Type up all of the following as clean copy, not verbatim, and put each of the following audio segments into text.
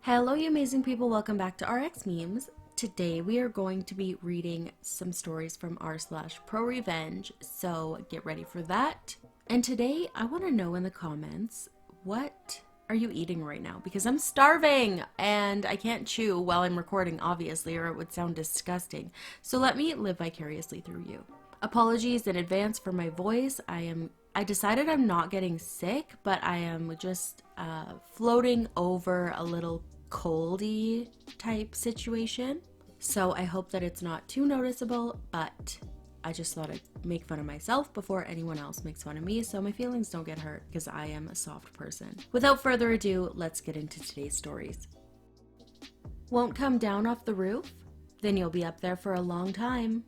Hello, you amazing people. Welcome back to RX Memes. Today we are going to be reading some stories from r/ProRevenge, so get ready for that. And today I want to know in the comments, what are you eating right now? Because I'm starving and I can't chew while I'm recording, obviously, or it would sound disgusting. So let me live vicariously through you. Apologies in advance for my voice. I decided I'm not getting sick, but I am just floating over a little coldy type situation. So I hope that it's not too noticeable, but I just thought I'd make fun of myself before anyone else makes fun of me, so my feelings don't get hurt because I am a soft person. Without further ado, let's get into today's stories. Won't come down off the roof? Then you'll be up there for a long time.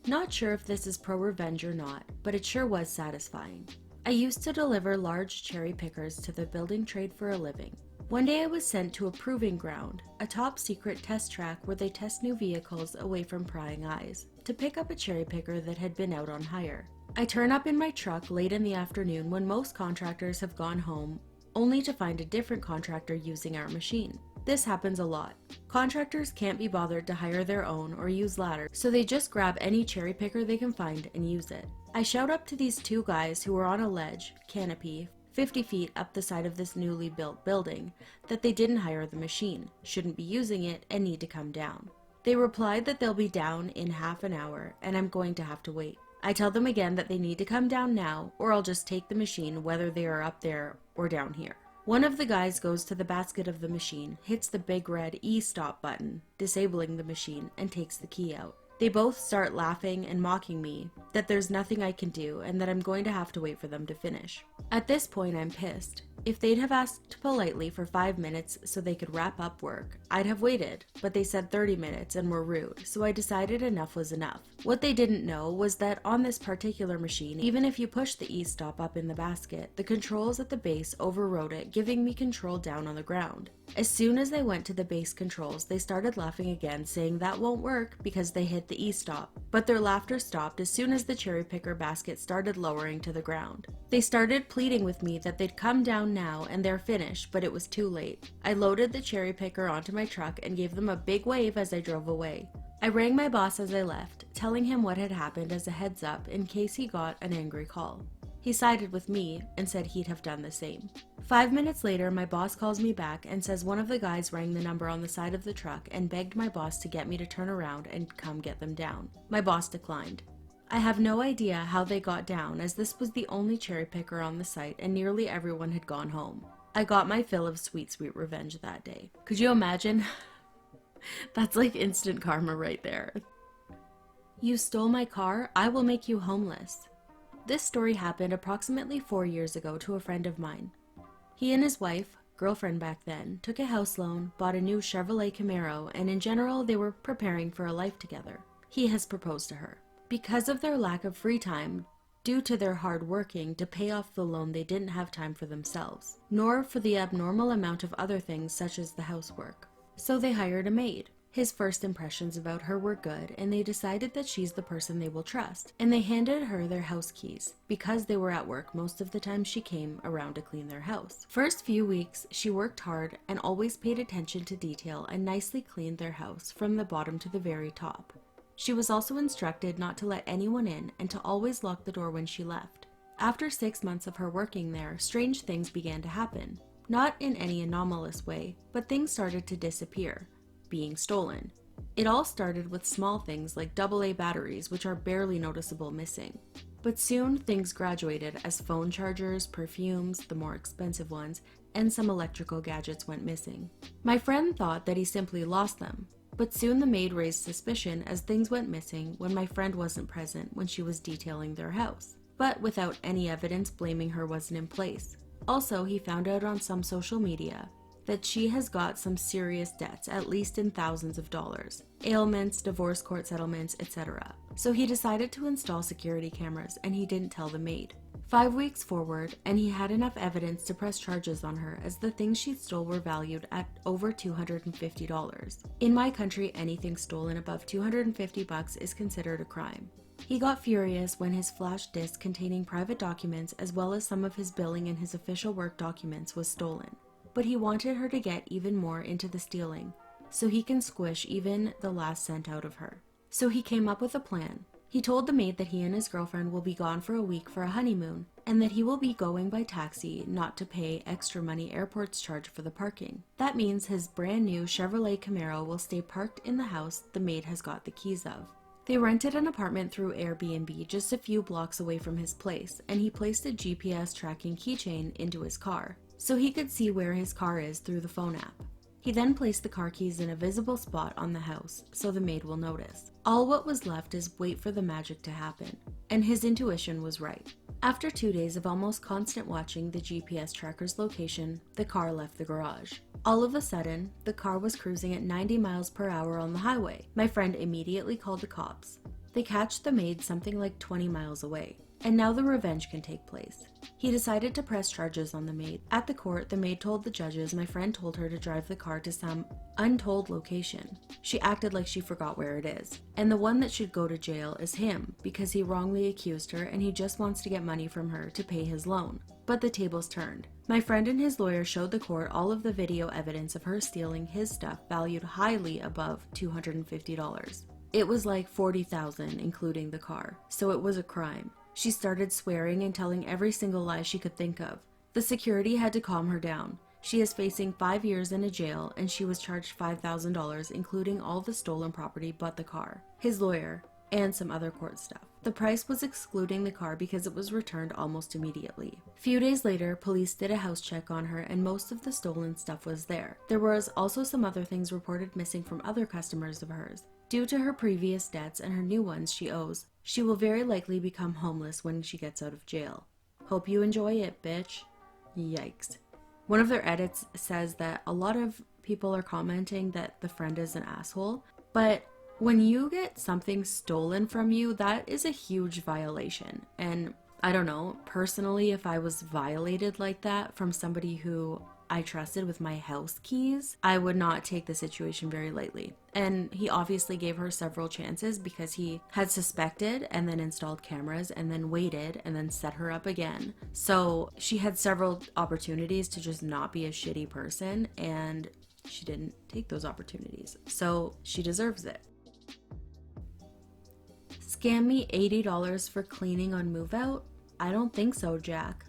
Not sure if this is ProRevenge or not, but it sure was satisfying. I used to deliver large cherry pickers to the building trade for a living. One day I was sent to a proving ground, a top secret test track where they test new vehicles away from prying eyes, to pick up a cherry picker that had been out on hire. I turn up in my truck late in the afternoon when most contractors have gone home, only to find a different contractor using our machine. This happens a lot. Contractors can't be bothered to hire their own or use ladders, so they just grab any cherry picker they can find and use it. I shout up to these two guys who were on a ledge, canopy, 50 feet up the side of this newly built building, that they didn't hire the machine, shouldn't be using it, and need to come down. They replied that they'll be down in half an hour, and I'm going to have to wait. I tell them again that they need to come down now, or I'll just take the machine whether they are up there or down here. One of the guys goes to the basket of the machine, hits the big red E-stop button, disabling the machine, and takes the key out. They both start laughing and mocking me that there's nothing I can do and that I'm going to have to wait for them to finish. At this point, I'm pissed. If they'd have asked politely for 5 minutes so they could wrap up work, I'd have waited, but they said 30 minutes and were rude, so I decided enough was enough. What they didn't know was that on this particular machine, even if you push the E-stop up in the basket, the controls at the base overrode it, giving me control down on the ground. As soon as they went to the base controls, they started laughing again, saying that won't work because they hit the E-stop. But their laughter stopped as soon as the cherry picker basket started lowering to the ground. They started pleading with me that they'd come down now and they're finished, but it was too late. I loaded the cherry picker onto my truck and gave them a big wave as I drove away. I rang my boss as I left, telling him what had happened as a heads up in case he got an angry call. He sided with me and said he'd have done the same. 5 minutes later, my boss calls me back and says one of the guys rang the number on the side of the truck and begged my boss to get me to turn around and come get them down. My boss declined. I have no idea how they got down, as this was the only cherry picker on the site and nearly everyone had gone home. I got my fill of sweet, sweet revenge that day. Could you imagine? That's like instant karma right there. You stole my car, I will make you homeless. This story happened approximately 4 years ago to a friend of mine. He and his wife, girlfriend back then, took a house loan, bought a new Chevrolet Camaro, and in general they were preparing for a life together. He has proposed to her. Because of their lack of free time, due to their hard working to pay off the loan, they didn't have time for themselves, nor for the abnormal amount of other things such as the housework. So they hired a maid. His first impressions about her were good, and they decided that she's the person they will trust, and they handed her their house keys, because they were at work most of the time she came around to clean their house. First few weeks, she worked hard and always paid attention to detail and nicely cleaned their house from the bottom to the very top. She was also instructed not to let anyone in and to always lock the door when she left. After 6 months of her working there, strange things began to happen. Not in any anomalous way, but things started to disappear. Being stolen. It all started with small things like AA batteries, which are barely noticeable missing. But soon things graduated as phone chargers, perfumes, the more expensive ones, and some electrical gadgets went missing. My friend thought that he simply lost them, but soon the maid raised suspicion as things went missing when my friend wasn't present when she was detailing their house. But without any evidence, blaming her wasn't in place. Also, he found out on some social media that she has got some serious debts, at least in thousands of dollars, ailments, divorce court settlements, etc. So he decided to install security cameras, and he didn't tell the maid. 5 weeks forward, and he had enough evidence to press charges on her, as the things she stole were valued at over $250. In my country, anything stolen above $250 is considered a crime. He got furious when his flash disk containing private documents as well as some of his billing and his official work documents was stolen. but he wanted her to get even more into the stealing, so he can squish even the last cent out of her. So he came up with a plan. He told the maid that he and his girlfriend will be gone for a week for a honeymoon, and that he will be going by taxi not to pay extra money airports charge for the parking. That means his brand new Chevrolet Camaro will stay parked in the house the maid has got the keys of. They rented an apartment through Airbnb just a few blocks away from his place, and he placed a GPS tracking keychain into his car, so he could see where his car is through the phone app. He then placed the car keys in a visible spot on the house, so the maid will notice. All what was left is wait for the magic to happen, and his intuition was right. After 2 days of almost constant watching the GPS tracker's location, the car left the garage. All of a sudden, the car was cruising at 90 miles per hour on the highway. My friend immediately called the cops. They catch the maid something like 20 miles away, and now the revenge can take place. He decided to press charges on the maid. At the court, the maid told the judges my friend told her to drive the car to some untold location. She acted like she forgot where it is, and the one that should go to jail is him because he wrongly accused her and he just wants to get money from her to pay his loan. But the tables turned. My friend and his lawyer showed the court all of the video evidence of her stealing his stuff valued highly above $250. It was like $40,000 including the car, so it was a crime. She started swearing and telling every single lie she could think of. The security had to calm her down. She is facing 5 years in a jail, and she was charged $5,000, including all the stolen property but the car, his lawyer, and some other court stuff. The price was excluding the car because it was returned almost immediately. Few days later, police did a house check on her and most of the stolen stuff was there. There was also some other things reported missing from other customers of hers. Due to her previous debts and her new ones she owes, she will very likely become homeless when she gets out of jail. Hope you enjoy it, bitch. Yikes. One of their edits says that a lot of people are commenting that the friend is an asshole, but when you get something stolen from you, that is a huge violation. And I don't know, personally, if I was violated like that from somebody who I trusted with my house keys, I would not take the situation very lightly. And he obviously gave her several chances because he had suspected and then installed cameras and then waited and then set her up again. So she had several opportunities to just not be a shitty person, and she didn't take those opportunities. So she deserves it. Scam me $80 for cleaning on move out? I don't think so, Jack.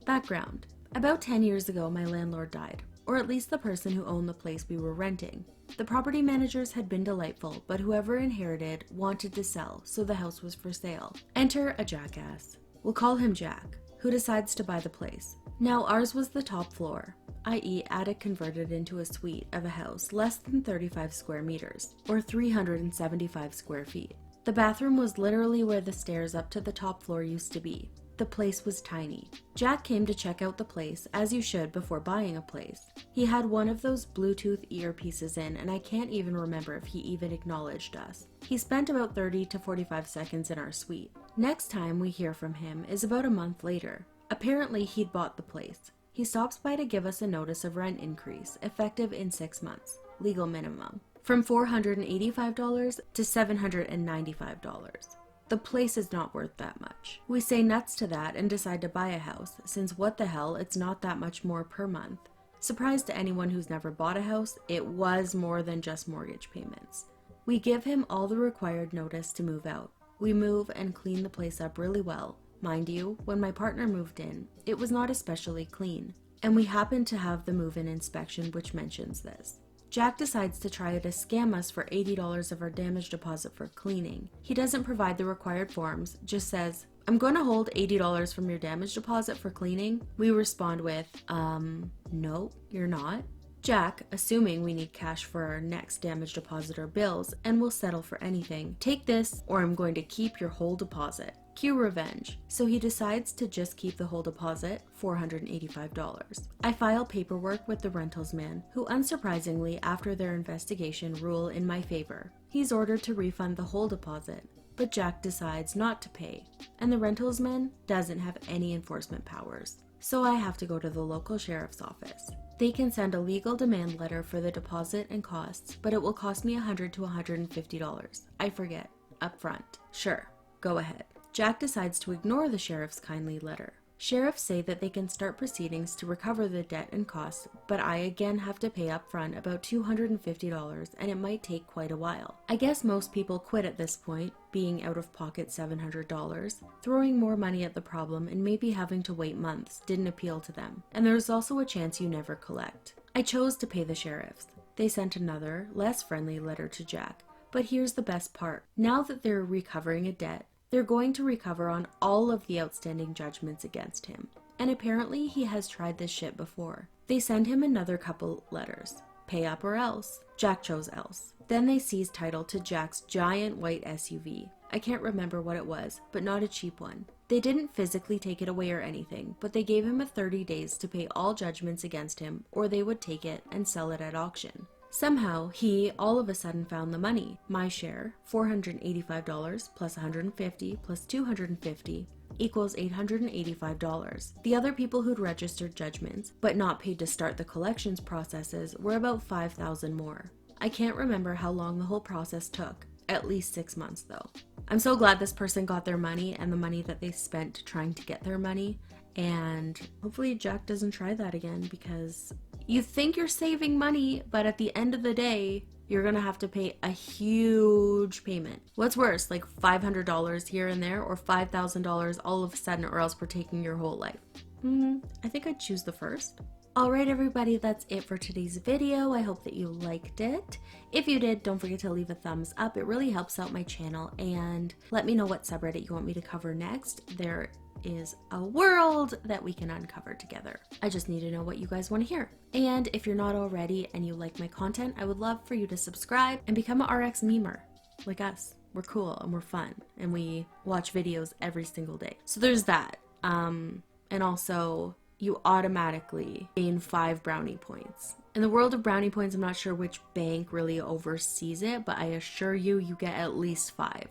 Background. About 10 years ago, my landlord died, or at least the person who owned the place we were renting. The property managers had been delightful, but whoever inherited wanted to sell, so the house was for sale. Enter a jackass. We'll call him Jack, who decides to buy the place. Now ours was the top floor, i.e. attic converted into a suite of a house less than 35 square meters, or 375 square feet. The bathroom was literally where the stairs up to the top floor used to be. The place was tiny. Jack came to check out the place, as you should before buying a place. He had one of those Bluetooth earpieces in, and I can't even remember if he even acknowledged us. He spent about 30 to 45 seconds in our suite. Next time we hear from him is about a month later. Apparently he'd bought the place. He stops by to give us a notice of rent increase, effective in 6 months, legal minimum, from $485 to $795. The place is not worth that much. We say nuts to that and decide to buy a house, since what the hell, it's not that much more per month. Surprise to anyone who's never bought a house, it was more than just mortgage payments. We give him all the required notice to move out. We move and clean the place up really well. Mind you, when my partner moved in, it was not especially clean, and we happened to have the move-in inspection which mentions this. Jack decides to try to scam us for $80 of our damage deposit for cleaning. He doesn't provide the required forms, just says, "I'm going to hold $80 from your damage deposit for cleaning." We respond with, no, you're not. Jack, assuming we need cash for our next damage deposit or bills, and will settle for anything. "Take this, or I'm going to keep your whole deposit." Cue revenge. So he decides to just keep the whole deposit, $485. I file paperwork with the rentals man, who unsurprisingly, after their investigation, rule in my favor. He's ordered to refund the whole deposit, but Jack decides not to pay, and the rentals man doesn't have any enforcement powers. So I have to go to the local sheriff's office. They can send a legal demand letter for the deposit and costs, but it will cost me $100 to $150. I forget. Up front. Sure, go ahead. Jack decides to ignore the sheriff's kindly letter. Sheriffs say that they can start proceedings to recover the debt and costs, but I again have to pay up front about $250 and it might take quite a while. I guess most people quit at this point, being out of pocket $700. Throwing more money at the problem and maybe having to wait months didn't appeal to them, and there's also a chance you never collect. I chose to pay the sheriffs. They sent another, less friendly letter to Jack, but here's the best part. Now that they're recovering a debt, they're going to recover on all of the outstanding judgments against him. And apparently he has tried this shit before. They send him another couple letters. Pay up or else. Jack chose else. Then they seize title to Jack's giant white SUV. I can't remember what it was, but not a cheap one. They didn't physically take it away or anything, but they gave him 30 days to pay all judgments against him, or they would take it and sell it at auction. Somehow, he all of a sudden found the money. My share, $485 plus $150 plus $250 equals $885. The other people who'd registered judgments, but not paid to start the collections processes, were about $5,000 more. I can't remember how long the whole process took. At least 6 months though. I'm so glad this person got their money and the money that they spent trying to get their money, and hopefully Jack doesn't try that again, because you think you're saving money, but at the end of the day, you're gonna have to pay a huge payment. What's worse, like $500 here and there, or $5,000 all of a sudden, or else we're taking your whole life? I think I'd choose the first. Alright everybody, that's it for today's video. I hope that you liked it. If you did, don't forget to leave a thumbs up. It really helps out my channel, and let me know what subreddit you want me to cover next. There is a world that we can uncover together. I just need to know what you guys want to hear. And if you're not already and you like my content, I would love for you to subscribe and become an RX memer like us. We're cool and we're fun and we watch videos every single day. So there's that. And also, you automatically gain 5 brownie points. In the world of brownie points, I'm not sure which bank really oversees it, but I assure you, you get at least 5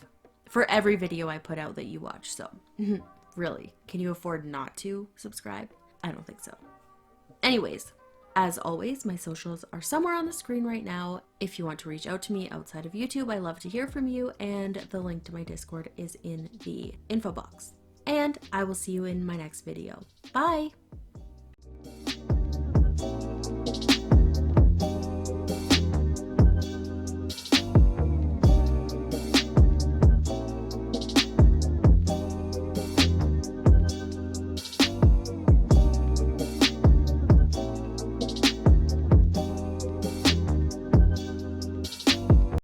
for every video I put out that you watch. So really, can you afford not to subscribe? I don't think so. Anyways, as always, my socials are somewhere on the screen right now. If you want to reach out to me outside of YouTube, I love to hear from you, and the link to my Discord is in the info box. And I will see you in my next video. Bye!